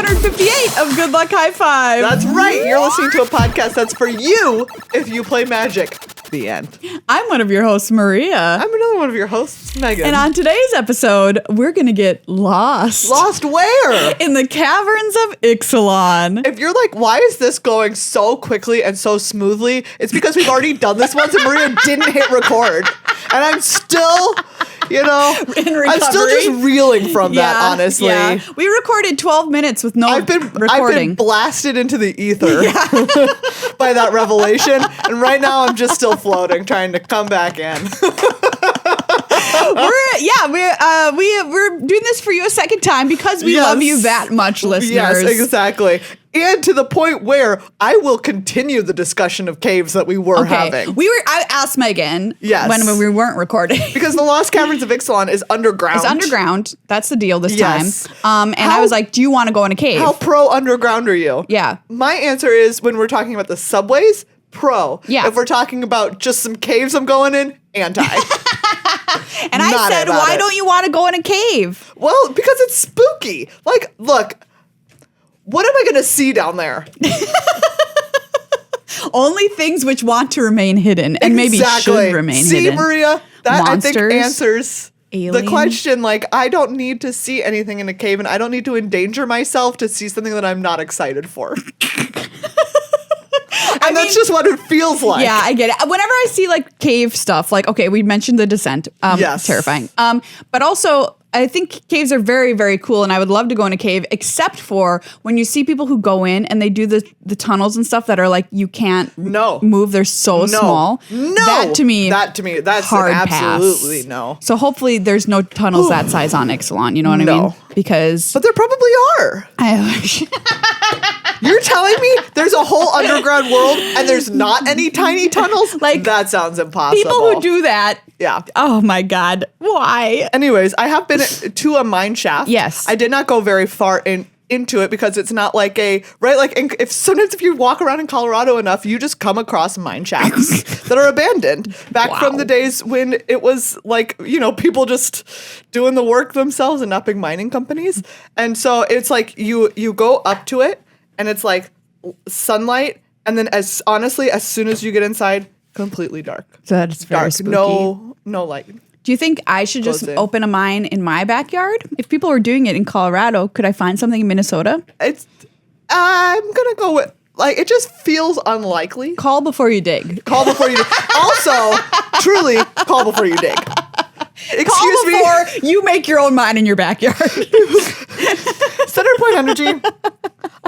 558 of Good Luck High Five. That's right. You're listening to a podcast that's for you if you play Magic. The end. I'm one of your hosts, Maria. I'm another one of your hosts, Megan. And on today's episode, we're going to get lost. Lost where? In the Caverns of Ixalan. If you're like, why is this going so quickly and so smoothly? It's because we've already done this once and Maria didn't hit record. And I'm still, in recovery. I'm still just reeling from that, honestly. Yeah. We recorded 12 minutes with no recording. I've been blasted into the ether by that revelation. And right now I'm just still floating, trying to come back in. We're doing this for you a second time because we love you that much, listeners. Yes, exactly. And to the point where I will continue the discussion of caves that we were having. I asked Meghan when we weren't recording. Because the Lost Caverns of Ixalan is underground. It's underground. That's the deal this time. I was like, do you want to go in a cave? How pro underground are you? Yeah. My answer is when we're talking about the subways, pro. Yeah. If we're talking about just some caves I'm going in, anti. And I said, why don't you want to go in a cave? Well, because it's spooky. Like, look, what am I going to see down there? Only things which want to remain hidden and maybe should remain hidden. See, Maria, that Monsters, I think answers aliens. The question. Like, I don't need to see anything in a cave and I don't need to endanger myself to see something that I'm not excited for. And that's just what it feels like. Yeah, I get it. Whenever I see like cave stuff, like, okay, we mentioned the descent. Yes. Terrifying. But also, I think caves are very, very cool, and I would love to go in a cave, except for when you see people who go in and they do the tunnels and stuff that are like you can't move. They're so small. No. That to me, that's hard an absolutely pass. No. So hopefully there's no tunnels that size on Ixalan. You know what I mean? Because but there probably are. You're telling me there's a whole underground world and there's not any tiny tunnels? Like, that sounds impossible. People who do that. Yeah. Oh my God. Why? Anyways, I have been to a mine shaft. Yes. I did not go very far into it because it's not like sometimes if you walk around in Colorado enough, you just come across mine shafts that are abandoned back from the days when it was like, people just doing the work themselves and not big mining companies. And so it's like you go up to it and it's like sunlight. And then as soon as you get inside, completely dark. So that's very dark. Spooky. No light. Do you think I should just open a mine in my backyard? If people were doing it in Colorado, could I find something in Minnesota? I'm going to go with, it just feels unlikely. Call before you dig. Call before you dig. Also, truly, call before you dig. Excuse me. Call before you make your own mine in your backyard. Center point energy.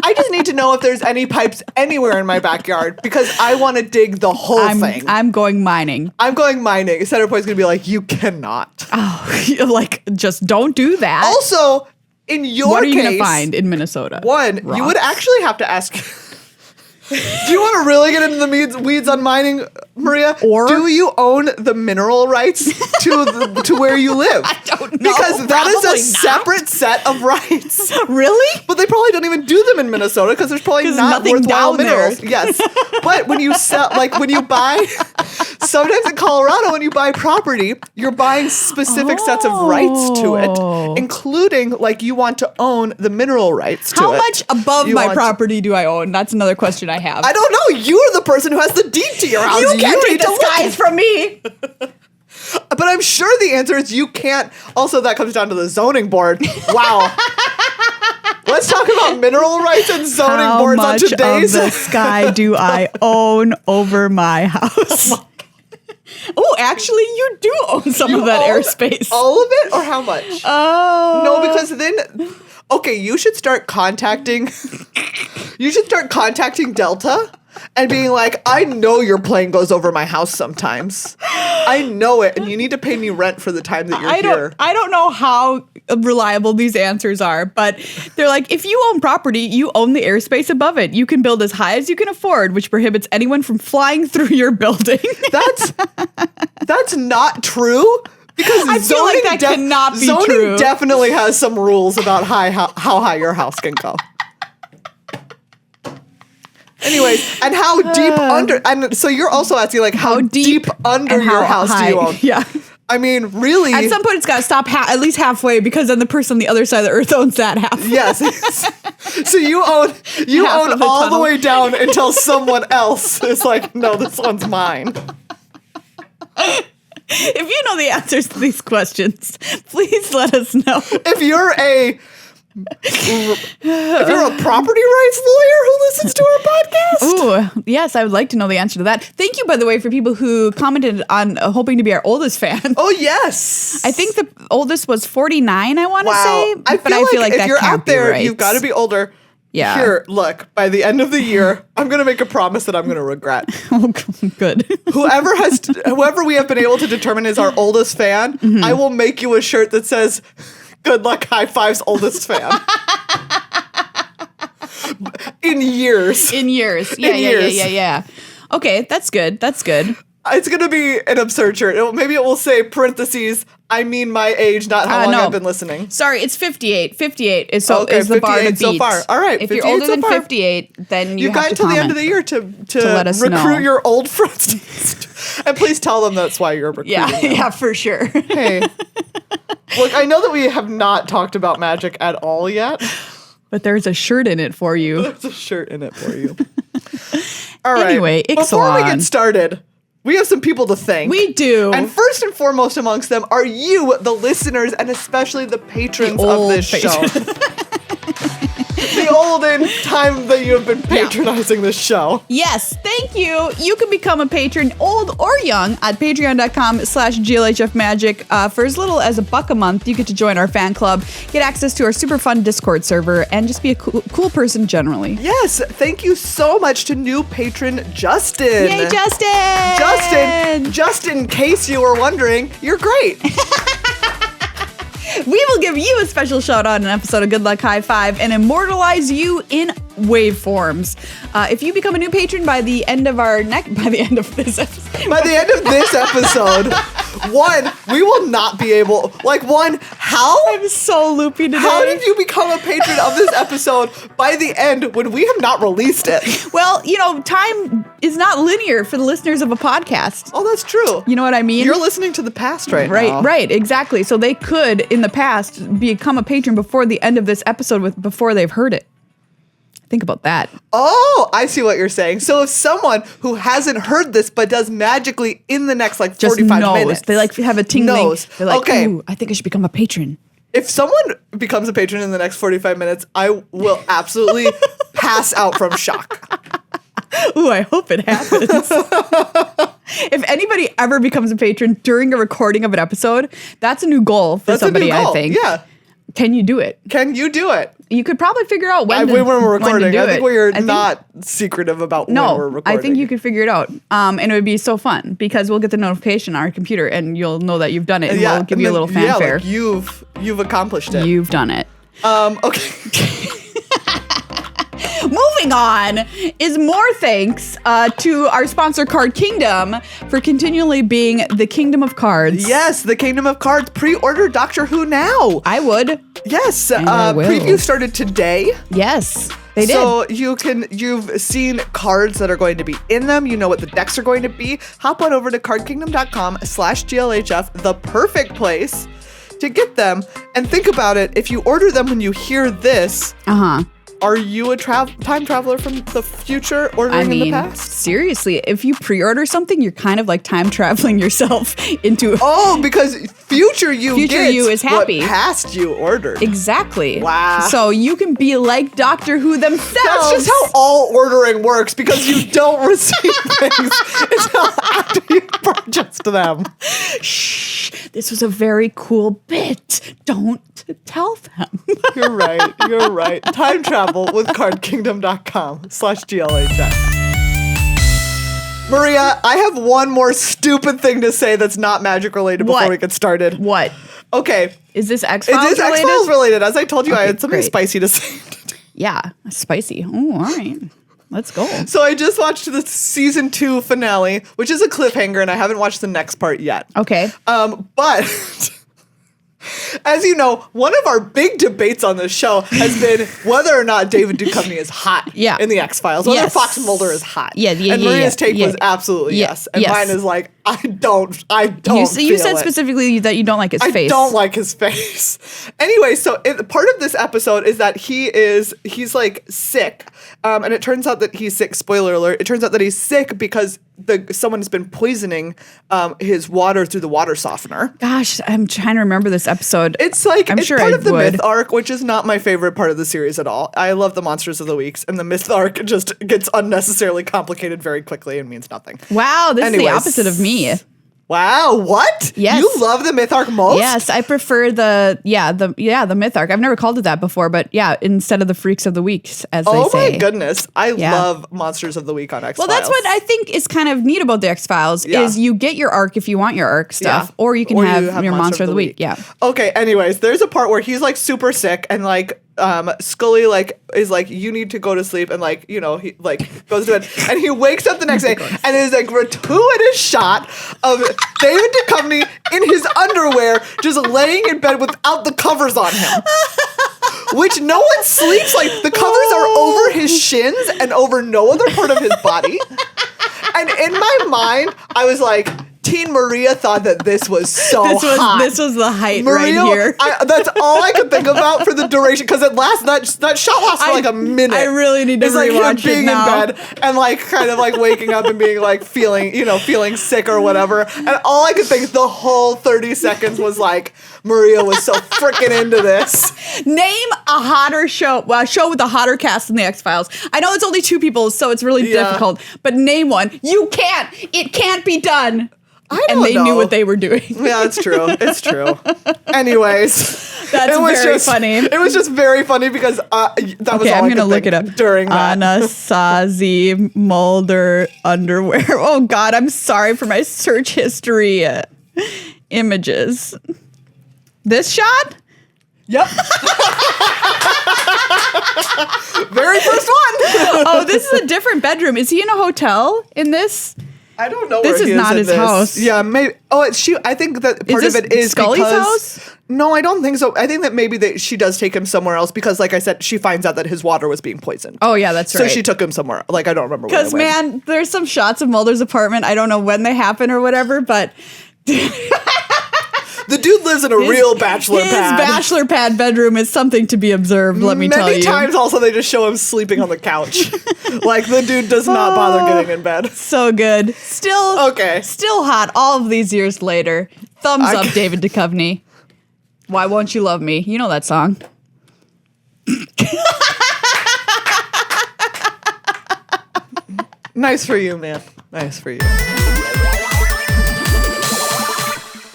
I just need to know if there's any pipes anywhere in my backyard because I want to dig the whole thing. I'm going mining. Center point's going to be like, you cannot. Oh, just don't do that. Also, in your case. What are you going to find in Minnesota? One, rocks. You would actually have to ask. Do you want to really get into the weeds on mining, Maria? Or do you own the mineral rights to where you live? I don't know. Because that is a separate set of rights. Really? But they probably don't even do them in Minnesota because there's probably not worthwhile minerals. There. Yes. But when you when you buy, sometimes in Colorado, when you buy property, you're buying specific sets of rights to it, including you want to own the mineral rights to it. How much above my property do I own? That's another question I have. I don't know. You're the person who has the deed to your house. You can't take disguise from me. But I'm sure the answer is you can't. Also, that comes down to the zoning board. Wow. Let's talk about mineral rights and zoning boards on today's. How much of the sky do I own over my house? Oh, actually, you do own some of that airspace. All of it, or how much? Oh. No, because then. Okay, you should start contacting Delta and being like, I know your plane goes over my house sometimes. I know it, and you need to pay me rent for the time that you're here. I don't know how reliable these answers are, but they're like, if you own property, you own the airspace above it. You can build as high as you can afford, which prohibits anyone from flying through your building. That's not true. Because I feel like that cannot be true. Zoning definitely has some rules about how high your house can go. Anyways, and how deep under, and so you're also asking how deep under your house do you own? Yeah. I mean, really. At some point, it's got to stop at least halfway because then the person on the other side of the earth owns that half. Yes. So you own Half of the all the tunnel. way down until someone else is like, no, this one's mine. If you know the answers to these questions, please let us know. If you're a property rights lawyer who listens to our podcast, Ooh, yes, I would like to know the answer to that. Thank you, by the way, for people who commented on hoping to be our oldest fan. oh yes, I think the oldest was 49, I want to wow. say. I feel like if that you're can't out there, be right. you've got to be older. Yeah. Here, look. By the end of the year, I'm gonna make a promise that I'm gonna regret. Oh, good. Whoever we have been able to determine is our oldest fan, I will make you a shirt that says, "Good luck, high fives, oldest fan." In years. Yeah. Okay, that's good. It's going to be an absurd shirt. Maybe it will say parentheses, I mean my age, not how long no. I've been listening. Sorry, it's 58. 58 is Okay, is the bar to 58 so beat. far. All right, If you're 58 older so than far. 58, then you You've have gotten to to the end comment. of the year to let us recruit know. your old friends. And please tell them that's why you're recruiting them. Yeah, for sure. Hey, look, I know that we have not talked about Magic at all yet. But there's a shirt in it for you. There's a shirt in it for you. All right. Anyway, before we Ixalan. get started, we have some people to thank. We do. And first and foremost amongst them are you, the listeners, and especially the patrons The of old this show. The olden time that you have been patronizing this show. Yes, thank you. You can become a patron, old or young, at patreon.com/GLHFmagic. For as little as $1 a month, you get to join our fan club, get access to our super fun Discord server, and just be a cool person generally. Yes, thank you so much to new patron Justin. Yay, Justin! Just in case you were wondering, you're great. We will give you a special shout out in an episode of Good Luck High Five and immortalize you in waveforms. If you become a new patron by the end of this episode. By the end of this episode, we will not be able, how? I'm so loopy today. How did you become a patron of this episode by the end when we have not released it? Well, time is not linear for the listeners of a podcast. Oh, that's true. You know what I mean? You're listening to the past right now. Right, exactly. So they could, in the past, become a patron before the end of this episode before they've heard it. Think about that. Oh, I see what you're saying. So if someone who hasn't heard this but does magically in the next 45 minutes. They have a tingling. Knows. They're like, okay. Ooh, I think I should become a patron. If someone becomes a patron in the next 45 minutes, I will absolutely pass out from shock. Ooh, I hope it happens. If anybody ever becomes a patron during a recording of an episode, that's a new goal for somebody, a new goal. I think. Yeah. Can you do it? Can you do it? You could probably figure out when we're recording. I think we're I think- not secretive about when we're recording. I think you could figure it out. And it would be so fun because we'll get the notification on our computer and you'll know that you've done it and we'll give you a little fanfare. You've accomplished it. You've done it. Okay. Moving on is more thanks to our sponsor Card Kingdom for continually being the kingdom of cards. Yes, the Kingdom of Cards. Pre-order Doctor Who now. I would. Yes. And I will. Preview started today. Yes, they did. So you've seen cards that are going to be in them. You know what the decks are going to be. Hop on over to cardkingdom.com/GLHF, the perfect place to get them. And think about it. If you order them when you hear this, are you a time traveler from the future ordering in the past? Seriously, if you pre-order something, you're kind of like time traveling yourself into. Oh, because future you is happy. What past you ordered. Exactly. Wow. So you can be like Doctor Who themselves. That's just how all ordering works because you don't receive things until after you purchased them. Shh. This was a very cool bit. Don't tell them. You're right. Time travel with cardkingdom.com/GLHF. Maria, I have one more stupid thing to say that's not magic related before we get started. What? Okay. Is this X-Files It is related? X-Files related. As I told you, I had something great. spicy to say. Yeah, spicy. Oh, all right. Let's go. So I just watched the season 2 finale, which is a cliffhanger, and I haven't watched the next part yet. Okay. But as you know, one of our big debates on this show has been whether or not David Duchovny is hot in the X-Files, whether Fox Mulder is hot. Yeah, and Maria's take was absolutely yes. And mine is like, I don't You feel said it. specifically that you don't like his face. I don't like his face. Anyway, so part of this episode is that he's like sick. And it turns out that he's sick. Spoiler alert. It turns out that he's sick because someone's been poisoning his water through the water softener. Gosh, I'm trying to remember this episode. It's like, I'm it's sure part I of the would. myth arc, which is not my favorite part of the series at all. I love the Monsters of the Weeks, and the myth arc just gets unnecessarily complicated very quickly and means nothing. Wow, this is the Anyways. opposite of me. Wow, what? Yes. You love the myth arc most? Yes, I prefer the myth arc. I've never called it that before, but yeah, instead of the Freaks of the Weeks, as they say. Oh my goodness. I Yeah. love Monsters of the Week on X-Files. Well, that's what I think is kind of neat about the X-Files is you get your arc if you want your arc stuff, or you can have your Monster of the Week. Yeah. Okay, anyways, there's a part where he's like super sick and like Scully like is like, you need to go to sleep, and like, you know, he like goes to bed and he wakes up the next day and there's a gratuitous shot of David Duchovny in his underwear just laying in bed without the covers on him. Which no one sleeps, like the covers are over his shins and over no other part of his body. And in my mind, I was like, Teen Maria thought that this was so hot. This was the height Maria, right here. That's all I could think about for the duration, because that shot lasts for like a minute. I really need to it's like rewatch him being it now. in bed and like kind of like waking up and being like feeling sick or whatever. And all I could think the whole 30 seconds was like, Maria was so freaking into this. Name a hotter show, a show with a hotter cast than the X-Files. I know it's only 2 people, so it's really difficult, but name one. You can't. It can't be done. And they knew what they were doing. Yeah, it's true. It's true. Anyways, that's very funny. It was just very funny because that was all I'm I gonna could look think it up during that. Anasazi Mulder underwear. Oh God, I'm sorry for my search history images. This shot? Yep. Very first one. Oh, this is a different bedroom. Is he in a hotel in this? I don't know. This where is he not in his this. house. Yeah, maybe. Oh, it's she. I think that part of it is Scully's because. house? No, I don't think so. I think that maybe she does take him somewhere else because, like I said, she finds out that his water was being poisoned. Oh yeah, that's right. So she took him somewhere. Like I don't remember. Because man, there's some shots of Mulder's apartment. I don't know when they happen or whatever, but. The dude lives in a real bachelor pad. His bachelor pad bedroom is something to be observed, let me tell you. Many times also they just show him sleeping on the couch. Like the dude does not bother getting in bed. So good. Still hot all of these years later. Thumbs up, David Duchovny. Why Won't You Love Me? You know that song. Nice for you, man. Nice for you.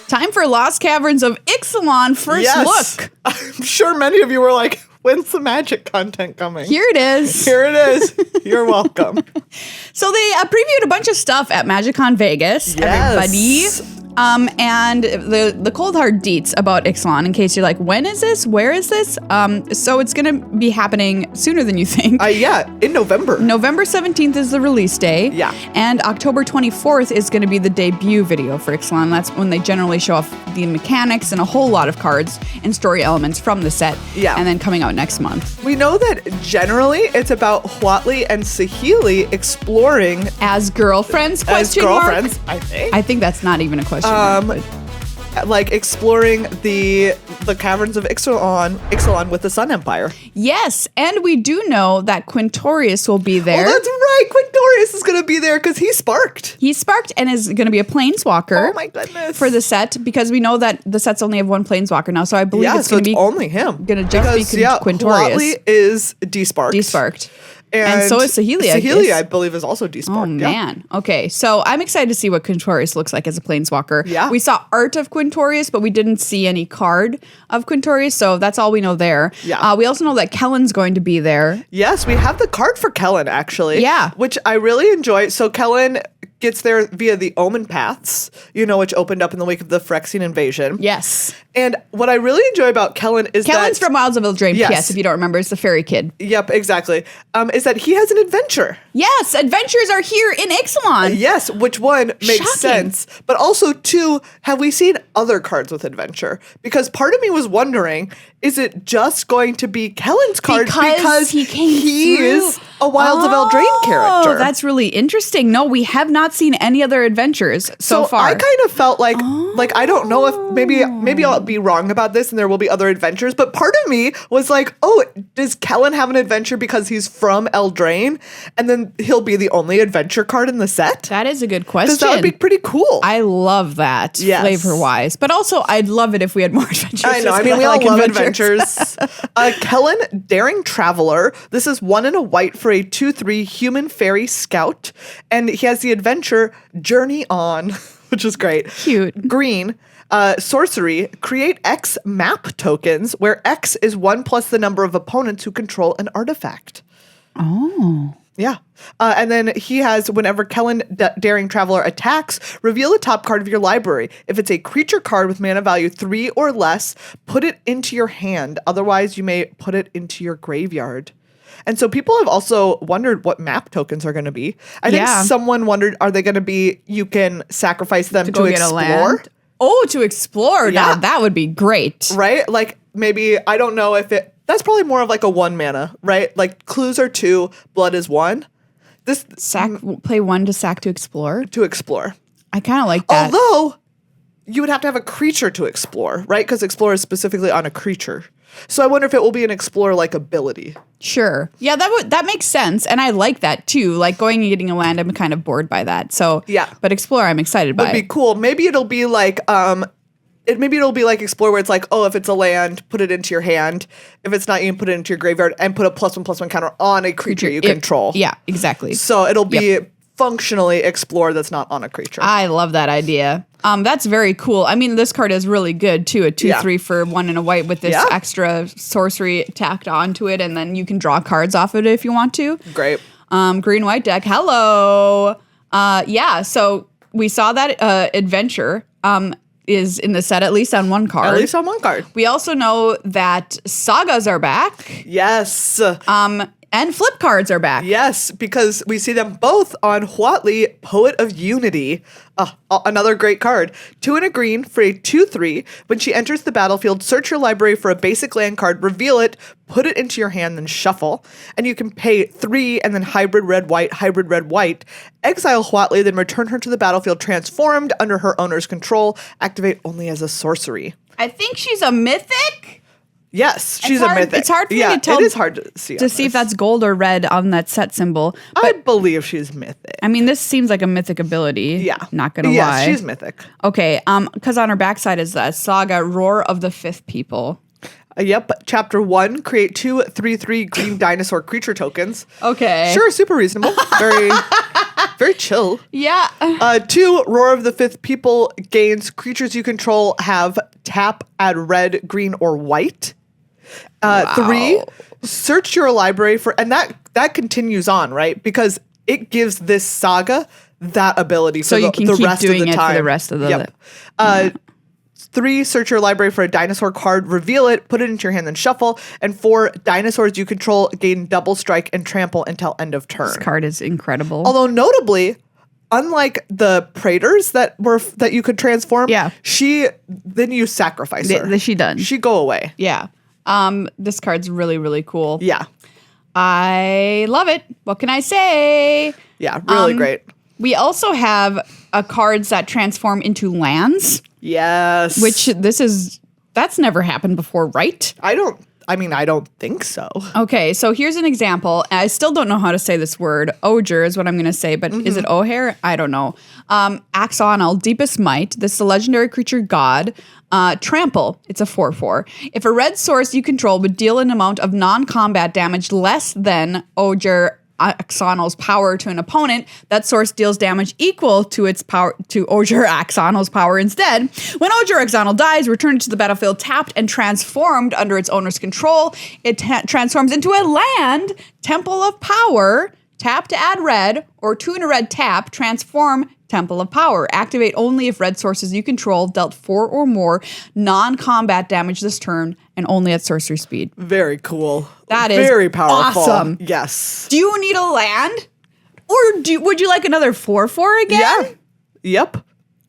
Time for Lost Caverns of Ixalan first look. I'm sure many of you were like, when's the magic content coming? Here it is. Here it is. You're welcome. So they previewed a bunch of stuff at MagicCon Vegas, everybody. And the cold hard deets about Ixalan, in case you're like, when is this? Where is this? So it's going to be happening sooner than you think. Yeah, in November. November 17th is the release day. Yeah. And October 24th is going to be the debut video for Ixalan. That's when they generally show off the mechanics and a whole lot of cards and story elements from the set. Yeah. And then coming out next month. We know that generally it's about Huatli and Saheeli exploring As girlfriends, as question mark? girlfriends, I think. I think that's not even a question mark, but- Like exploring the caverns of Ixalan with the Sun Empire. Yes, and we do know that Quintorius will be there. Oh, that's right. Quintorius is going to be there because he sparked. He sparked and is going to be a planeswalker. Oh my goodness. For the set, because we know that the sets only have one planeswalker now, so I believe it's going to be only him. Going to just be Quintorius. Huatli is desparked. Desparked. And so is Saheeli, I guess. Saheeli, I believe, is also desparked. Oh, man. Okay, so I'm excited to see what Quintorius looks like as a planeswalker. Yeah. We saw art of Quintorius, but we didn't see any card of Quintorius, so that's all we know there. Yeah. We also know that Kellen's going to be there. Yes, we have the card for Kellen, actually. Yeah. Which I really enjoy. So Kellen gets there via the Omen Paths, which opened up in the wake of the Phyrexian invasion. Yes. And what I really enjoy about Kellen is Kellen's that... from Wilds of Eldraine, Yes. yes, if you don't remember. It's the fairy kid. Yep, exactly. Is that he has an adventure. Yes, adventures are here in Ixalan. Yes, which one makes Shocking. sense. But also, two, have we seen other cards with adventure? Because part of me was wondering is it just going to be Kellen's card because he is a Wilds of Eldraine character? That's really interesting. No, we have not seen any other adventures so far. I kind of felt like I don't know if maybe I'll be wrong about this and there will be other adventures, but part of me was like, oh, does Kellen have an adventure because he's from Eldraine and then he'll be the only adventure card in the set? That is a good question. Because that would be pretty cool. I love that flavor-wise, but also I'd love it if we had more adventures. I know. I mean, we all love adventures. Kellen, Daring Traveler. This is 1 and a white for a 2/3 human fairy scout. And he has the adventure Journey On, which is great. Cute. Green. Sorcery. Create X map tokens, where X is 1 plus the number of opponents who control an artifact. Oh. Yeah. And then he has, whenever Kellen Daring Traveler attacks, reveal the top card of your library. If it's a creature card with mana value 3 or less, put it into your hand. Otherwise, you may put it into your graveyard. And so people have also wondered what map tokens are going to be. I think someone wondered, are they going to be, you can sacrifice them to explore? Oh, to explore. Yeah. Now that would be great. Right? Like maybe, I don't know if it, that's probably more of like a 1 mana, right? Like clues are 2, blood is 1. This play 1 to sack to explore. To explore. I kind of like that. Although you would have to have a creature to explore, right? Because explore is specifically on a creature. So I wonder if it will be an explore-like ability. Sure. Yeah, that makes sense. And I like that too. Like going and getting a land, I'm kind of bored by that. So yeah. But explore, I'm excited by. Would be cool. Maybe it'll be like maybe it'll be like explore where it's like, oh, if it's a land, put it into your hand. If it's not, you can put it into your graveyard and put a +1/+1 counter on a creature you control. Yeah, exactly. So it'll be functionally explore that's not on a creature. I love that idea. That's very cool. I mean, this card is really good too. A 2/3 for 1 and a white with this extra sorcery tacked onto it, and then you can draw cards off of it if you want to. Great. Green-white deck. Hello. So we saw that adventure. Is in the set, at least on 1 card. At least on 1 card. We also know that sagas are back. Yes. And flip cards are back. Yes, because we see them both on Huatli, Poet of Unity. Another great card. 2 and a green for a 2/3. When she enters the battlefield, search your library for a basic land card, reveal it, put it into your hand, then shuffle. And you can pay 3 and then hybrid red-white. Exile Huatli, then return her to the battlefield transformed under her owner's control. Activate only as a sorcery. I think she's a mythic. Yes, she's a mythic. It's hard for me to tell. It is hard to see. If that's gold or red on that set symbol. But I believe she's mythic. I mean, this seems like a mythic ability. Yeah. Not gonna lie. Yeah, she's mythic. Okay. Because on her backside is that saga, Roar of the Fifth People. Yep. Chapter 1, create 2 3/3 green dinosaur creature tokens. Okay. Sure, super reasonable. Very, very chill. Yeah. 2, Roar of the Fifth People gains creatures you control have tap, add red, green, or white. 3, search your library for, and that continues on, right? Because it gives this saga that ability for you can the keep rest doing of the it time. for the rest of the. Yep. 3, search your library for a dinosaur card, reveal it, put it into your hand, then shuffle. And 4, dinosaurs you control gain double strike and trample until end of turn. This card is incredible. Although notably, unlike the Praetors that you could transform, then you sacrifice her. She done. She go away. Yeah. This card's really, really cool. Yeah. I love it. What can I say? Yeah, really great. We also have cards that transform into lands. Yes. Which that's never happened before, right? I don't think so. Okay, so here's an example. I still don't know how to say this word. Oger is what I'm going to say, but is it O'Hare? I don't know. Axonal, Deepest Might. This is a legendary creature god. Trample. It's a 4/4. If a red source you control would deal an amount of non-combat damage less than Oger Axonal's power to an opponent, that source deals damage equal to its power to Oger Axonal's power instead. When Oger Axonal dies, return it to the battlefield tapped and transformed under its owner's control. It transforms into a land, Temple of Power, tap to add red, or 2 and a red tap, transform Temple of Power. Activate only if red sources you control dealt 4 or more non-combat damage this turn, and only at sorcery speed. Very cool. That is very powerful. Awesome. Yes. Do you need a land? Or would you like another 4/4 again? Yeah. Yep.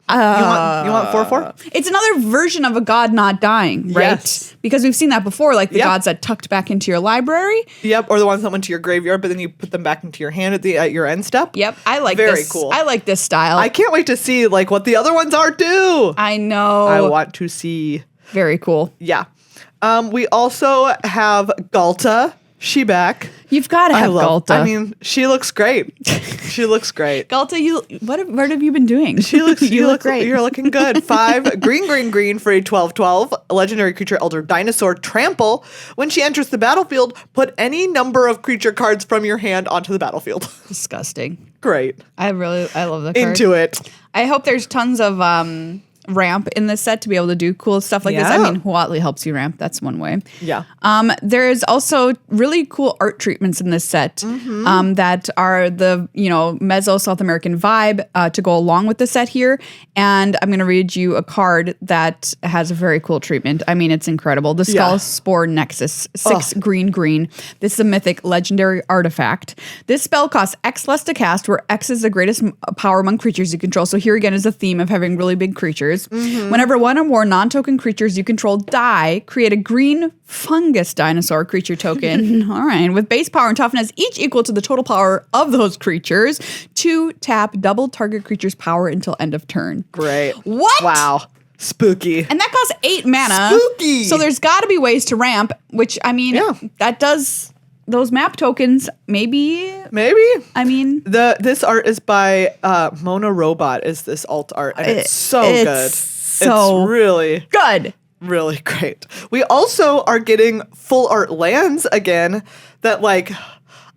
You want 4/4? It's another version of a god not dying, right? Yes. Because we've seen that before, like the gods that tucked back into your library. Yep, or the ones that went to your graveyard, but then you put them back into your hand at your end step. Yep, I like Very this. cool. I like this style. I can't wait to see like what the other ones are too. I know. I want to see. Very cool. Yeah. We also have Galta. She back. You've got to have Galta. I mean, she looks great. She looks great. Galta, what have you been doing? She looks. you look great. You're looking good. 5 green for a 12/12 legendary creature elder dinosaur trample. When she enters the battlefield, put any number of creature cards from your hand onto the battlefield. Disgusting. Great. I love the card. Into it. I hope there's tons of ramp in this set to be able to do cool stuff like this. I mean, Huatli helps you ramp. That's one way. Yeah. There is also really cool art treatments in this set that are the, Meso South American vibe to go along with the set here. And I'm going to read you a card that has a very cool treatment. I mean, it's incredible. The Skull Spore Nexus, 6 green. This is a mythic legendary artifact. This spell costs X less to cast, where X is the greatest power among creatures you control. So here again is a theme of having really big creatures. Whenever one or more non-token creatures you control die, create a green fungus dinosaur creature token. All right. With base power and toughness, each equal to the total power of those creatures. 2 tap, double target creature's power until end of turn. Great. What? Wow. Spooky. And that costs 8 mana. Spooky. So there's got to be ways to ramp, which, I mean, that does... Those map tokens, maybe. I mean, this art is by Mona Robot. Is this alt art? And it's so good. So it's really good, really great. We also are getting full art lands again. That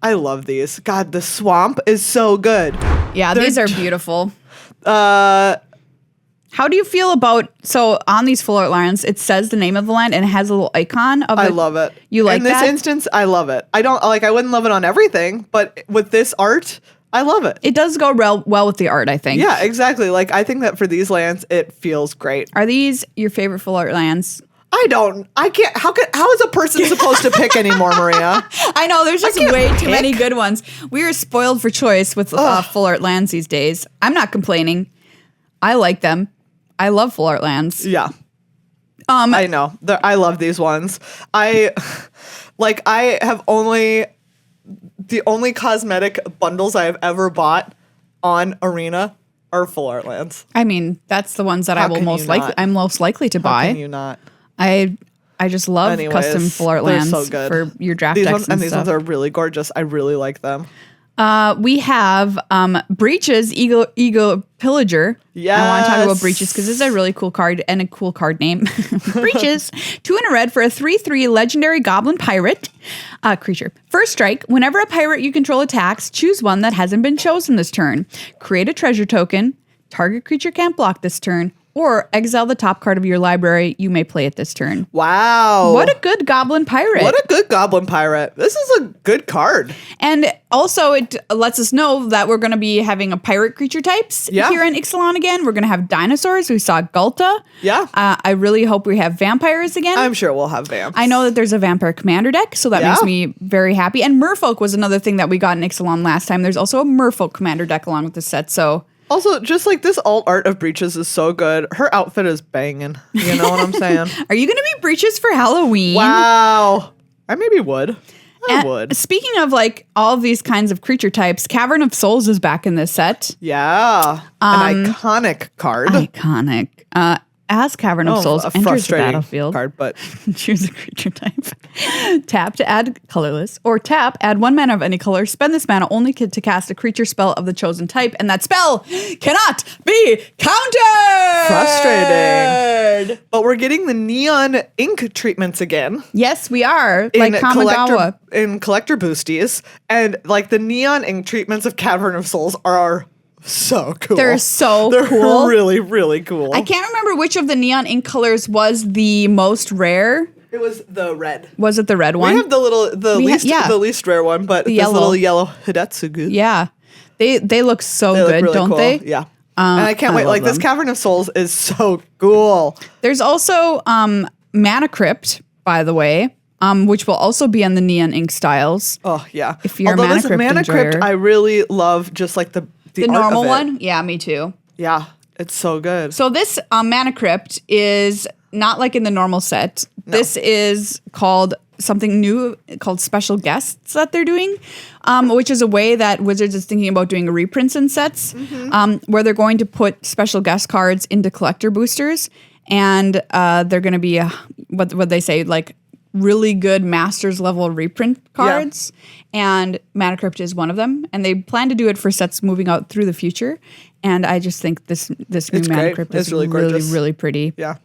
I love these. God, the swamp is so good. Yeah, these are beautiful. How do you feel about, so on these full art lands, it says the name of the land and it has a little icon of it. I love it. You like that? In this instance, I love it. I wouldn't love it on everything, but with this art, I love it. It does go well with the art, I think. Yeah, exactly. I think that for these lands, it feels great. Are these your favorite full art lands? I can't, how is a person supposed to pick anymore, Maria? I know, there's just way too many good ones. We are spoiled for choice with full art lands these days. I'm not complaining. I like them. I love full art lands. Yeah. I know. I love these ones. The only cosmetic bundles I have ever bought on Arena are full art lands. I mean, that's the ones that I'm most likely to buy. How can you not? I just love custom full art lands so good. for your draft these decks ones, and these ones are really gorgeous. I really like them. We have Breaches, Ego Pillager. Yes. I want to talk about Breaches because this is a really cool card and a cool card name. Breaches, 2 in a red for a 3/3 legendary goblin pirate creature. First strike, whenever a pirate you control attacks, choose one that hasn't been chosen this turn. Create a treasure token. Target creature can't block this turn. Or exile the top card of your library. You may play it this turn. Wow. What a good goblin pirate. What a good goblin pirate. This is a good card. And also it lets us know that we're going to be having a pirate creature types here in Ixalan again. We're going to have dinosaurs. We saw Galta. Yeah. I really hope we have vampires again. I'm sure we'll have vamps. I know that there's a vampire commander deck, so that makes me very happy. And Merfolk was another thing that we got in Ixalan last time. There's also a Merfolk commander deck along with the set, so... Also, just this alt art of Breaches is so good. Her outfit is banging. You know what I'm saying? Are you going to be Breaches for Halloween? Wow. I maybe would. I would. Speaking of all of these kinds of creature types, Cavern of Souls is back in this set. Yeah. An iconic card. Iconic. As Cavern of Souls enters the battlefield, card, but choose a creature type. Tap to add colorless, or tap, add 1 mana of any color. Spend this mana only to cast a creature spell of the chosen type, and that spell cannot be countered! Frustrating. But we're getting the neon ink treatments again. Yes, we are. Like Kamigawa. In collector boosties. And the neon ink treatments of Cavern of Souls are so cool. They're so They're cool. really, really cool. I can't remember which of the neon ink colors was the most rare. It was the red. Was it the red one? We have the least rare one, but this little yellow Hidetsugu. Yeah. They look so good, look really don't cool. they? Yeah. And I can't wait. This Cavern of Souls is so cool. There's also Mana Crypt, by the way. Which will also be on the neon ink styles. Oh yeah. If you're a Mana Crypt enjoyer. I really love just the normal one. Yeah, me too. Yeah. It's so good. So this Mana Crypt is not like in the normal set. No. This is called something new called Special Guests that they're doing, which is a way that Wizards is thinking about doing reprints in sets, where they're going to put special guest cards into collector boosters, and they're going to be what they say, like really good Masters level reprint cards, and Mana Crypt is one of them, and they plan to do it for sets moving out through the future. And I just think this new Mana Crypt is really pretty. Yeah.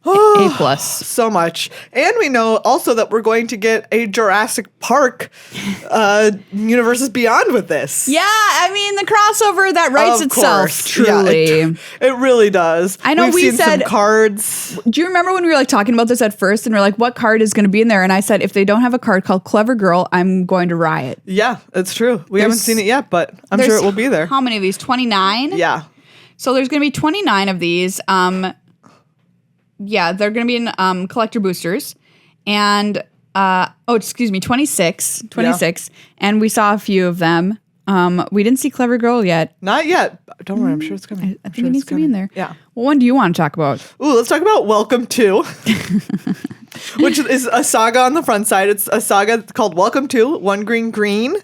A+. So much. And we know also that we're going to get a Jurassic Park Universes Beyond with this. Yeah, I mean, the crossover that writes itself, truly. Yeah, it really does. I know We've seen said some cards. Do you remember when we were like talking about this at first and we're like, what card is going to be in there? And I said, if they don't have a card called Clever Girl, I'm going to riot. Yeah, it's true. We haven't seen it yet, but I'm sure it will be there. How many of these? 29? Yeah. So there's going to be 29 of these. Yeah, they're going to be in collector boosters. And, 26. Yeah. And we saw a few of them. We didn't see Clever Girl yet. Not yet. Don't worry, I'm sure it's coming. I think it needs to be in there. Yeah. What one do you want to talk about? Ooh, let's talk about Welcome To, which is a saga on the front side. It's a saga called Welcome To, 1 green.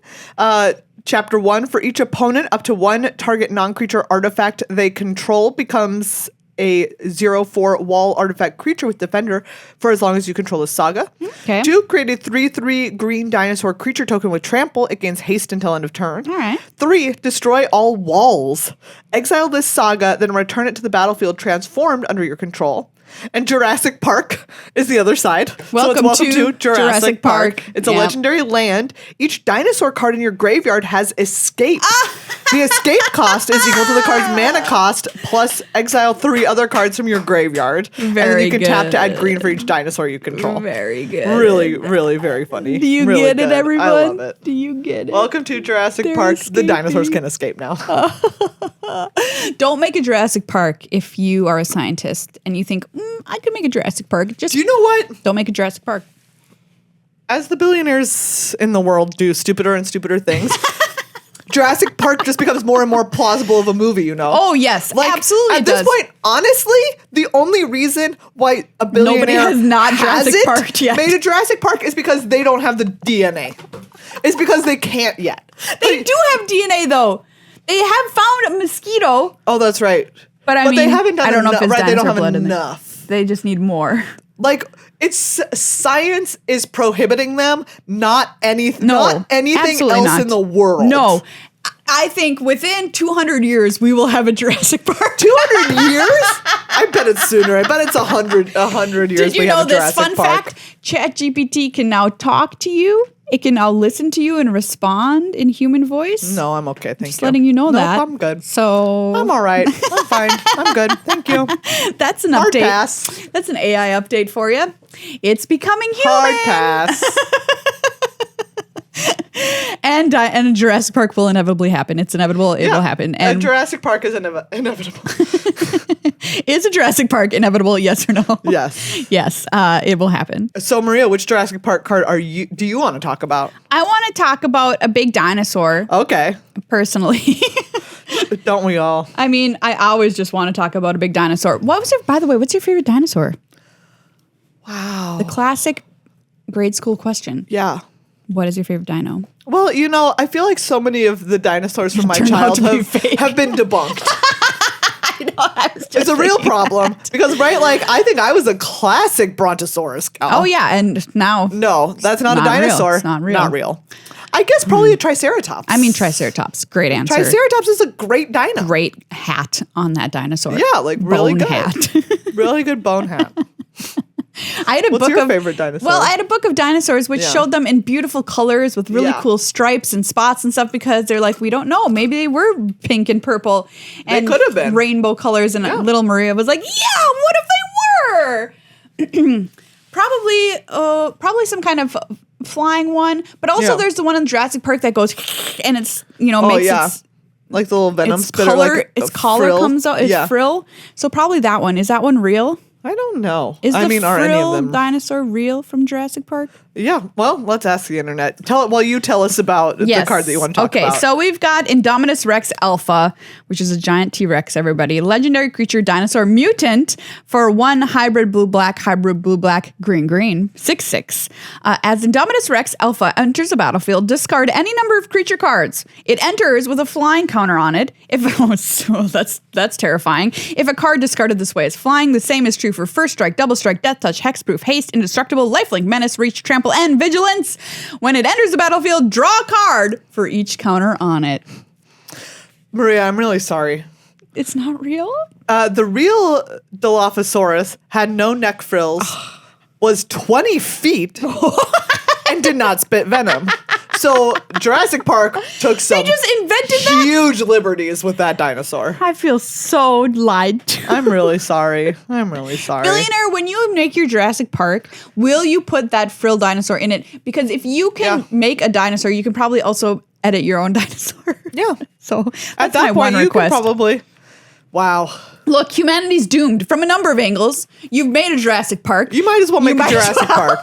Chapter 1, for each opponent, up to 1 target non-creature artifact they control becomes a 0/4 wall artifact creature with Defender for as long as you control the saga. Okay. 2, create a 3/3 green dinosaur creature token with trample. It gains haste until end of turn. All right. 3, destroy all walls. Exile this saga, then return it to the battlefield transformed under your control. And Jurassic Park is the other side. Welcome to Jurassic Park. It's a legendary land. Each dinosaur card in your graveyard has escape. The escape cost is equal to the card's mana cost plus exile 3 other cards from your graveyard. And then you can tap to add green for each dinosaur you control. Very good. Really, really very funny. Do you get it, everyone? I love it. Do you get it? Welcome to Jurassic Park. The dinosaurs can escape now. Don't make a Jurassic Park if you are a scientist and you think, I could make a Jurassic Park. Just do you know what? Don't make a Jurassic Park. As the billionaires in the world do stupider and stupider things, Jurassic Park just becomes more and more plausible of a movie, you know? Oh, yes. Absolutely. At this point, honestly, the only reason why a billionaire nobody has not Jurassic Park yet. Made a Jurassic Park is because they don't have the DNA. It's because they can't yet. They do have DNA, though. They have found a mosquito. Oh, that's right. But I mean, they haven't done I don't know if it's right, they don't have blood enough. They just need more. Like, it's science is prohibiting them, not anything else in the world. No. I think within 200 years, we will have a Jurassic Park. 200 years? I bet it's sooner. I bet it's 100 years. Did you know this fun fact? ChatGPT can now talk to you. It can now listen to you and respond in human voice. No, I'm okay. Thank you. Just letting you know that. I'm good. So I'm all right. I'm fine. I'm good. Thank you. That's an Hard update. Pass. That's an AI update for you. It's becoming human. Hard pass. And a Jurassic Park will inevitably happen. It's inevitable. It will happen. And Jurassic Park is inevitable. Is a Jurassic Park inevitable? Yes or no? Yes. Yes. It will happen. So, Maria, which Jurassic Park card do you want to talk about? I want to talk about a big dinosaur. Okay. Personally. Don't we all? I mean, I always just want to talk about a big dinosaur. By the way, what's your favorite dinosaur? Wow. The classic grade school question. Yeah. What is your favorite dino? Well, you know, I feel like so many of the dinosaurs from my childhood have been debunked. I know. It's a real problem because, right, like, I think I was a classic Brontosaurus cow. Oh, yeah, and now... No, that's not a dinosaur. It's not real. Not real. I guess probably a Triceratops. I mean, Triceratops. Great answer. Triceratops is a great dino. Great hat on that dinosaur. Yeah, like really bone good. Hat. Really good bone hat. I had a What's book your of favorite dinosaur? Well, I had a book of dinosaurs which showed them in beautiful colors with really cool stripes and spots and stuff because they're like, we don't know. Maybe they were pink and purple and they could have been rainbow colors. And little Maria was like, yeah, what if they were? Probably some kind of flying one. But also there's the one in Jurassic Park that goes and it's, makes its like the little venom spitter. Color, like its collar comes out. It's frill. So probably that one. Is that one real? I don't know. Is the are any of frill them dinosaur real from Jurassic Park? Yeah, well, let's ask the internet. You tell us about the card that you want to talk about. Okay, so we've got Indominus Rex Alpha, which is a giant T-Rex, everybody. Legendary creature, dinosaur mutant for 1 hybrid blue-black, green, 6/6. As Indominus Rex Alpha enters a battlefield, discard any number of creature cards. It enters with a flying counter on it. That's terrifying. If a card discarded this way is flying, the same is true for first strike, double strike, death touch, hexproof, haste, indestructible, lifelink, menace, reach, trample, and vigilance. When it enters the battlefield, draw a card for each counter on it. Maria, I'm really sorry. It's not real? The real Dilophosaurus had no neck frills, was 20 feet, and did not spit venom. So Jurassic Park took some They just invented that? huge liberties with that dinosaur. I feel so lied to. I'm really sorry. Billionaire, when you make your Jurassic Park, will you put that frill dinosaur in it? Because if you can make a dinosaur, you can probably also edit your own dinosaur. Yeah. So At that's my that one point, you request. could probably... Wow. Look, humanity's doomed from a number of angles. You've made a Jurassic Park. You might as well make a Jurassic Park.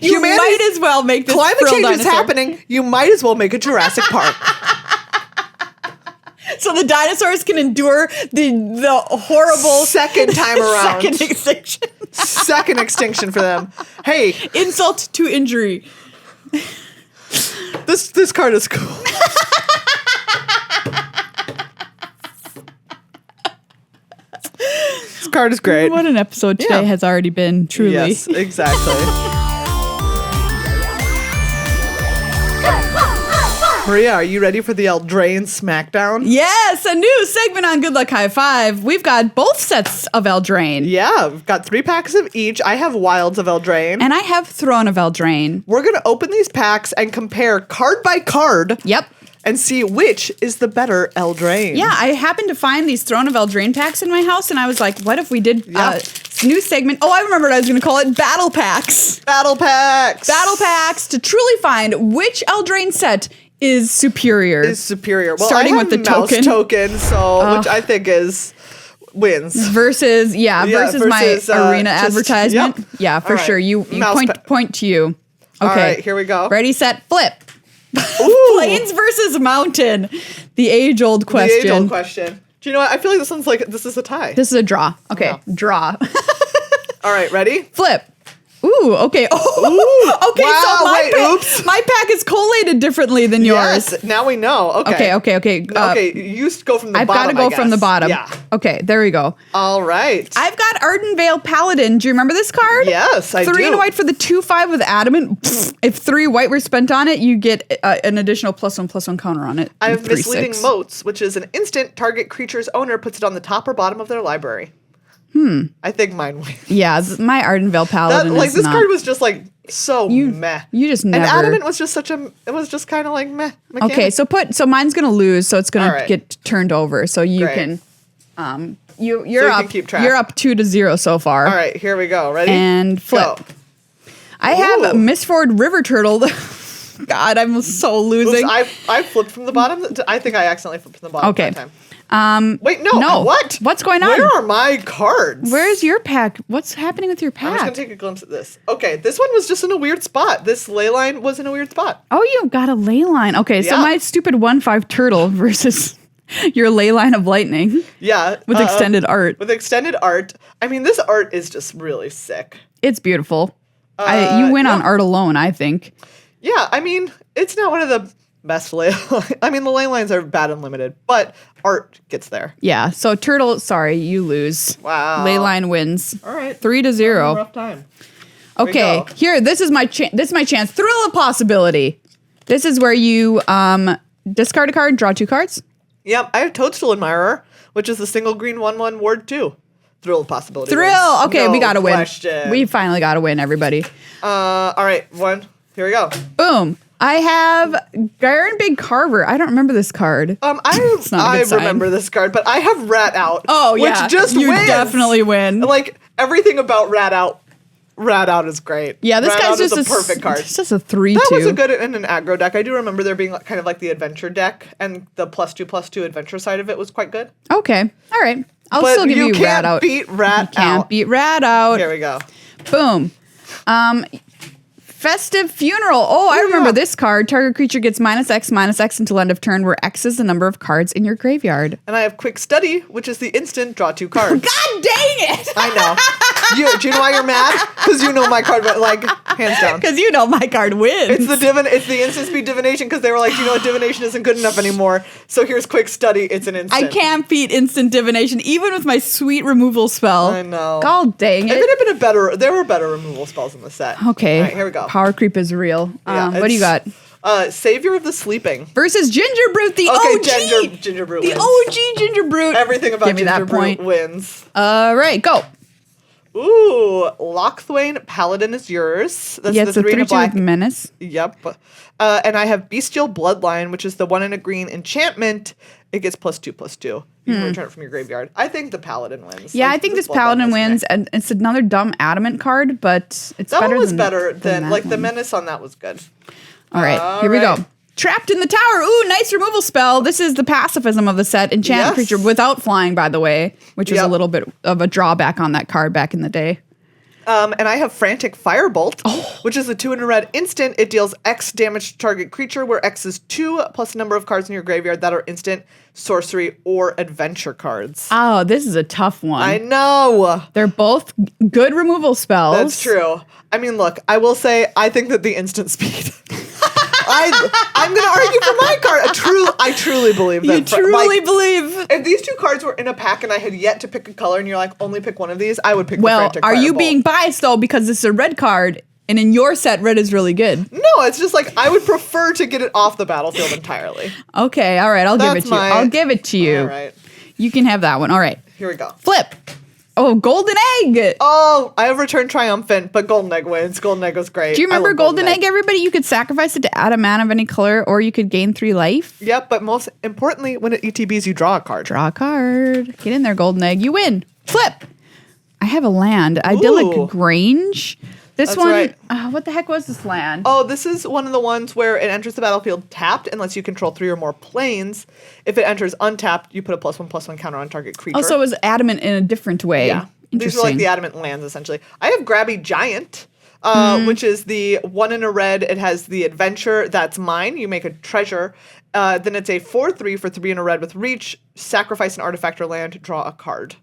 You might as well make this Climate frill change dinosaur. is happening. You might as well make a Jurassic Park. So the dinosaurs can endure the horrible Second time around. second extinction. Second extinction for them. Hey, Insult to injury. this card is cool. This card is great. What an episode today has already been, truly. Yes, exactly. Maria, are you ready for the Eldraine Smackdown? Yes, a new segment on Good Luck High Five. We've got both sets of Eldraine. Yeah, we've got 3 packs of each. I have Wilds of Eldraine. And I have Throne of Eldraine. We're going to open these packs and compare card by card. Yep. And see which is the better Eldraine. Yeah, I happened to find these Throne of Eldraine packs in my house, and I was like, what if we did new segment? Oh, I remember what I was going to call it. Battle packs. Battle packs. Battle packs to truly find which Eldraine set is superior. Well, starting I have with the mouse token, so which I think wins. Versus my arena advertisement. Yep. Yeah, for sure. You point to you. Okay. All right, here we go. Ready, set, flip. Ooh. Plains versus mountain. The age-old question. Do you know what? I feel like this is a tie. This is a draw. Okay, draw. All right, ready? Flip. Ooh, okay. Oh, okay, wow, so my pack is collated differently than yours. Yes, now we know. Okay. Okay. You go from the I've bottom, got to go from the bottom. Yeah. Okay, there we go. All right. I've got Ardenvale Paladin. Do you remember this card? Yes, I do. 3 and a white for the 2/5 with adamant. If 3 white were spent on it, you get an additional +1/+1 counter on it. I have Misleading Motes, which is an instant target creature's owner puts it on the top or bottom of their library. I think mine wins. Yeah, my Ardenvale Paladin is this not. card was just like so meh. You just never. And Adamant was just it was just kind of like meh. Mechanic. Okay, so mine's gonna lose, so it's gonna get turned over. So you Great. can, you're up. Can keep track. You're up 2-0 so far. All right, here we go. Ready? And flip. Go. I have Mistford River Turtle. God, I'm so losing. Oops, I flipped from the bottom. I think I accidentally flipped from the bottom. Okay. That time. Wait, no. What? What's going on? Where are my cards? Where's your pack? What's happening with your pack? I'm just gonna take a glimpse at this. Okay, this one was just in a weird spot. This ley line was in a weird spot. Oh, you got a ley line. Okay, so Yeah. my stupid 1/5 turtle versus your ley line of lightning. Yeah. With extended art. With extended art. I mean, this art is just really sick. It's beautiful. You win on art alone, I think. Yeah, I mean, it's not one of the best ley lines. I mean, the ley lines are bad and limited, but art gets there. Yeah, so turtle, sorry, you lose. Wow. Ley line wins. All right. 3-0. Rough time. Okay, here, this is my chance. Thrill of possibility. This is where you discard a card, draw 2 cards. Yep, I have Toadstool Admirer, which is the single green 1/1 ward 2. Thrill of possibility. Thrill. Wins. Okay, No we got to win. question. We finally got to win, everybody. All right, one. Here we go. Boom. I have Gyron Big Carver. I don't remember this card. I not a good sign. remember this card, but I have Rat Out. Oh, yeah. Which just you wins. definitely win. Like, everything about Rat Out is great. Yeah, this Rat guy's Out just is a perfect card. It's just a 3/2. That was a good in an aggro deck. I do remember there being kind of like the adventure deck, and the +2/+2 adventure side of it was quite good. Okay. All right. I'll But still give you Rat Out. Beat Rat Can't Out. beat Rat Out. Here we go. Boom. Festive Funeral. Oh, I remember this card. Target creature gets -X until end of turn, where X is the number of cards in your graveyard. And I have Quick Study, which is the instant draw 2 cards. God dang it! I know. Do you know why you're mad? Because you know my card, like, hands down. Because you know my card wins. It's the instant speed divination, because they were like, you know what, divination isn't good enough anymore. So here's Quick Study. It's an instant. I can't beat instant divination, even with my sweet removal spell. I know. God dang it. If it had been there were better removal spells in the set. Okay. All right, here we go. Power creep is real. Yeah, what do you got? Savior of the Sleeping. Versus Ginger Brute, the OG. Ginger Brute the wins. OG Ginger Brute. Everything about Give me Ginger that point. Brute wins. All right, go. Ooh, Lochthwain Paladin is yours. That's it's the 3 a 3/2 black. with menace. Yep. And I have Bestial Bloodline, which is the 1 and a green enchantment. It gets +2/+2. You can return it from your graveyard. I think the Paladin wins. Yeah, I think this Paladin wins, and it's another dumb Adamant card, but it's that better one was than better than that like the one. menace on that was good. All right, here we go. Trapped in the Tower. Ooh, nice removal spell. This is the pacifism of the set. Enchant creature without flying, by the way, which was a little bit of a drawback on that card back in the day. And I have Frantic Firebolt, which is a 2 and a red instant. It deals X damage to target creature, where X is 2 plus the number of cards in your graveyard that are instant, sorcery, or adventure cards. Oh, this is a tough one. I know. They're both good removal spells. That's true. I mean, look, I will say I think that the instant speed. I'm going to argue for my card. I truly believe that. You truly believe. If these 2 cards were in a pack and I had yet to pick a color and you're like, only pick one of these, I would pick the Frantic Firebolt. Are you being biased, though, because this is a red card, and in your set, red is really good? No, it's just like I would prefer to get it off the battlefield entirely. Okay, all right, I'll give it to you. I'll give it to you. All right. You can have that one. All right. Here we go. Flip. Oh, Golden Egg. Oh, I have Return Triumphant, but Golden Egg wins. Golden Egg was great. Do you remember Golden Egg, everybody? You could sacrifice it to add a mana of any color, or you could gain 3 life. Yep, but most importantly, when it ETBs, you draw a card. Draw a card. Get in there, Golden Egg. You win. Flip. I have a land. Idyllic Grange. This one, right. What the heck was this land? Oh, this is one of the ones where it enters the battlefield tapped and lets you control 3 or more planes. If it enters untapped, you put a +1/+1 counter on target creature. Also, it was adamant in a different way. Yeah. These are like the adamant lands, essentially. I have Grabby Giant, which is the 1 in a red. It has the adventure. That's mine. You make a treasure. Then it's a 4/3 for 3 in a red with reach. Sacrifice an artifact or land. Draw a card.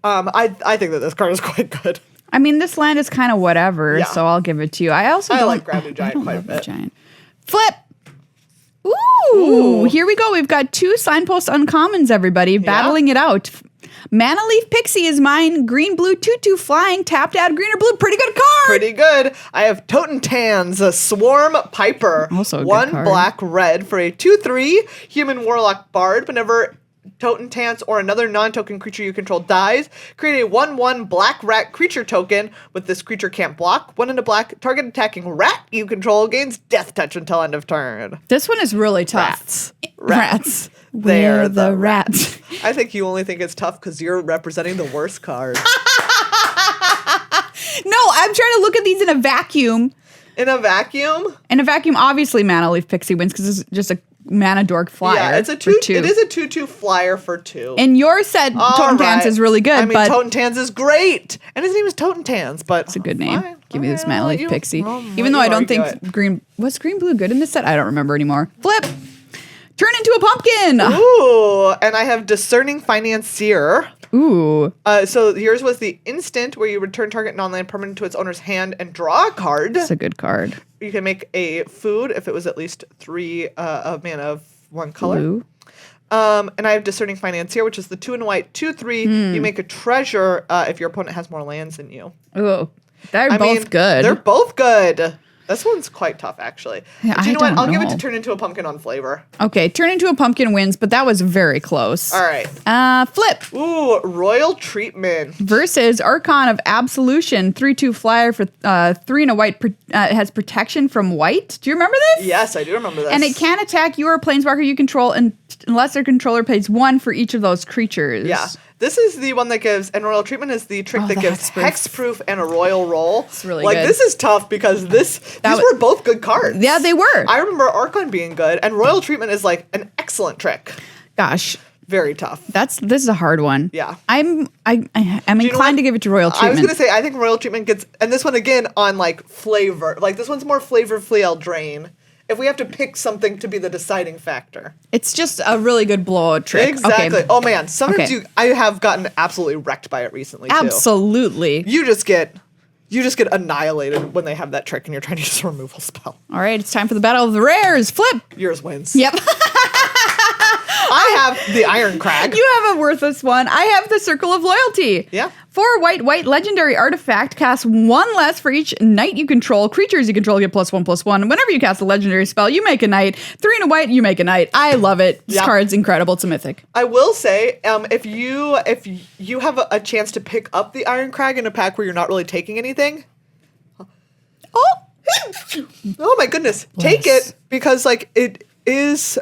I think that this card is quite good. I mean, this land is kind of whatever, so I'll give it to you. I like Grabby Giant quite a bit. Giant. Flip. Ooh, here we go. We've got 2 Signpost uncommons, everybody, battling it out. Mana Leaf Pixie is mine. Green, blue, 2/2 flying. Tap to add green or blue. Pretty good card. Pretty good. I have Totentans, a Swarm Piper. Also a good 1 card. black red for a 2/3 human warlock bard. Whenever Totentans or another non-token creature you control dies, create a 1/1 black rat creature token. With this creature can't block. 1 in a black. Target attacking rat you control gains death touch until end of turn. This one is really tough. Rats. They're the rats. I think you only think it's tough because you're representing the worst card. No, I'm trying to look at these in a vacuum. In a vacuum? In a vacuum, obviously, Mana Leaf Pixie wins because it's just a Mana Dork flyer. Yeah, it's a 2. It is a 2/2 flyer for 2. And your set, Totentans, is really good. I mean, but Totentans is great. And his name is Totentans, but it's a good name. Fine. Give me this Mana Leaf Pixie. Well, Even though I don't think green... Was green blue good in this set? I don't remember anymore. Flip! Turn into a pumpkin! Ooh, and I have Discerning Financier. Ooh. So yours was the instant where you return target non-land permanent to its owner's hand and draw a card. That's a good card. You can make a food if it was at least 3 of mana of 1 color. Blue. And I have Discerning Financier, which is the 2 and white 2/3. You make a treasure if your opponent has more lands than you. Ooh. They're both good. They're both good. This one's quite tough, actually. Yeah, Do you know what? I'll give it know. to Turn into a Pumpkin on flavor. Okay, Turn into a Pumpkin wins, but that was very close. All right. Flip. Ooh, Royal Treatment. Versus Archon of Absolution, 3/2 flyer for 3 and a white. It has protection from white. Do you remember this? Yes, I do remember this. And it can attack your planeswalker you control unless their controller pays 1 for each of those creatures. Yeah. This is the one that gives, and Royal Treatment is the trick that gives hexproof and a royal roll. It's really good. This is tough because these were both good cards. Yeah, they were. I remember Archon being good, and Royal Treatment is like an excellent trick. Gosh. Very tough. This is a hard one. Yeah. I'm inclined to give it to royal treatment. I was gonna say I think royal treatment gets, and this one again on like flavor. Like this one's more flavorfully Eldraine. If we have to pick something to be the deciding factor, it's just a really good blowout trick. Exactly. Okay. Oh man, sometimes I have gotten absolutely wrecked by it recently. Absolutely. Too. You just get annihilated when they have that trick and you're trying to use a removal spell. All right, it's time for the battle of the rares. Flip. Yours wins. Yep. I have the Iron Crag. You have a worthless one. I have the Circle of Loyalty. Yeah. 4 white legendary artifact. Cast 1 less for each knight you control. Creatures you control get +1/+1. Whenever you cast a legendary spell, you make a knight. 3 and a white, you make a knight. I love it. This card's incredible. It's a mythic. I will say, if you have a chance to pick up the Iron Crag in a pack where you're not really taking anything. Oh my goodness. Bless. Take it, because like it is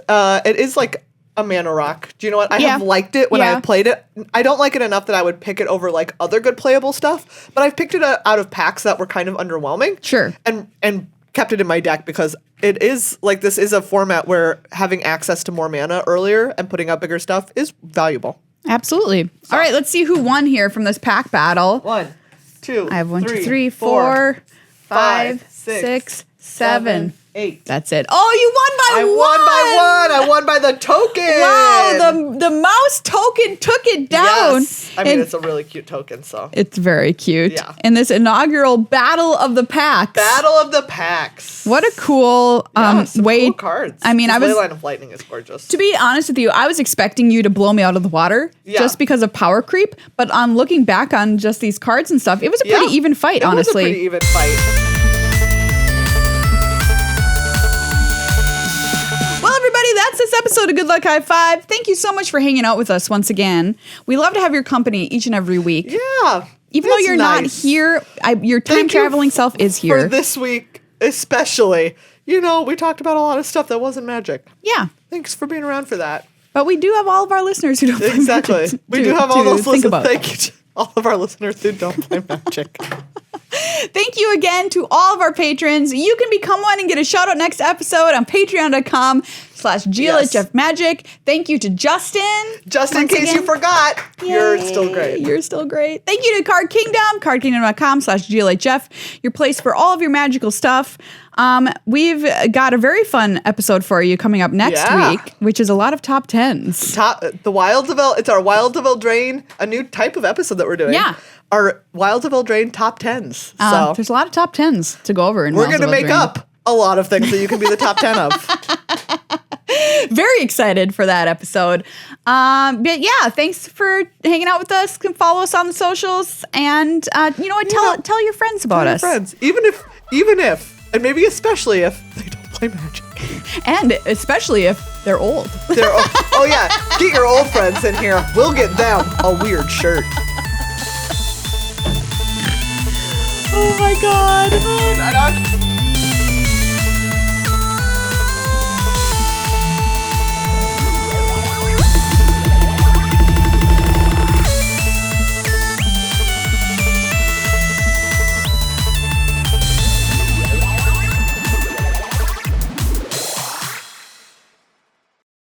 like a mana rock. Do you know what? I have liked it when I have played it. I don't like it enough that I would pick it over like other good playable stuff, but I've picked it out of packs that were kind of underwhelming. Sure. And kept it in my deck because it is like, this is a format where having access to more mana earlier and putting out bigger stuff is valuable. Absolutely. So. All right, let's see who won here from this pack battle. 1, 2, I have 1, 2, 3, 4, 5, 6, 7, 8. That's it. Oh, you won by one. I won by the token. Wow, the mouse token took it down. Yes. I mean, it's a really cute token, so. It's very cute. Yeah. In this inaugural Battle of the Packs. Battle of the Packs. What a cool way. Cool cards. I mean, Leyline of Lightning is gorgeous. To be honest with you, I was expecting you to blow me out of the water just because of power creep. But on looking back on just these cards and stuff, it was a pretty even fight, honestly. It was a pretty even fight. That's this episode of Good Luck High Five. Thank you so much for hanging out with us once again. We love to have your company each and every week. Yeah. Even though you're not here, your time traveling self is here. For this week, especially. You know, we talked about a lot of stuff that wasn't Magic. Yeah. Thanks for being around for that. But we do have all of our listeners who don't play Magic. Exactly. We do have all those listeners. Thank you to all of our listeners who don't play Magic. Thank you again to all of our patrons. You can become one and get a shout out next episode on patreon.com/GLHF Magic. Thank you to Justin. Just in case you forgot, you're still great. You're still great. Thank you to Card Kingdom, cardkingdom.com/GLHF, your place for all of your magical stuff. We've got a very fun episode for you coming up next week, which is a lot of top 10s. It's our Wilds of Eldraine, a new type of episode that we're doing. Yeah. Our Wilds of Eldraine top 10s. So there's a lot of top 10s to go over. We're going to make up a lot of things that you can be the top 10 of. Very excited for that episode. But yeah, thanks for hanging out with us. You can follow us on the socials, and you know what? Tell your friends about us. Friends, even if, and maybe especially if they don't play Magic, and especially if they're old. Oh yeah, get your old friends in here. We'll get them a weird shirt. Oh my God. Oh,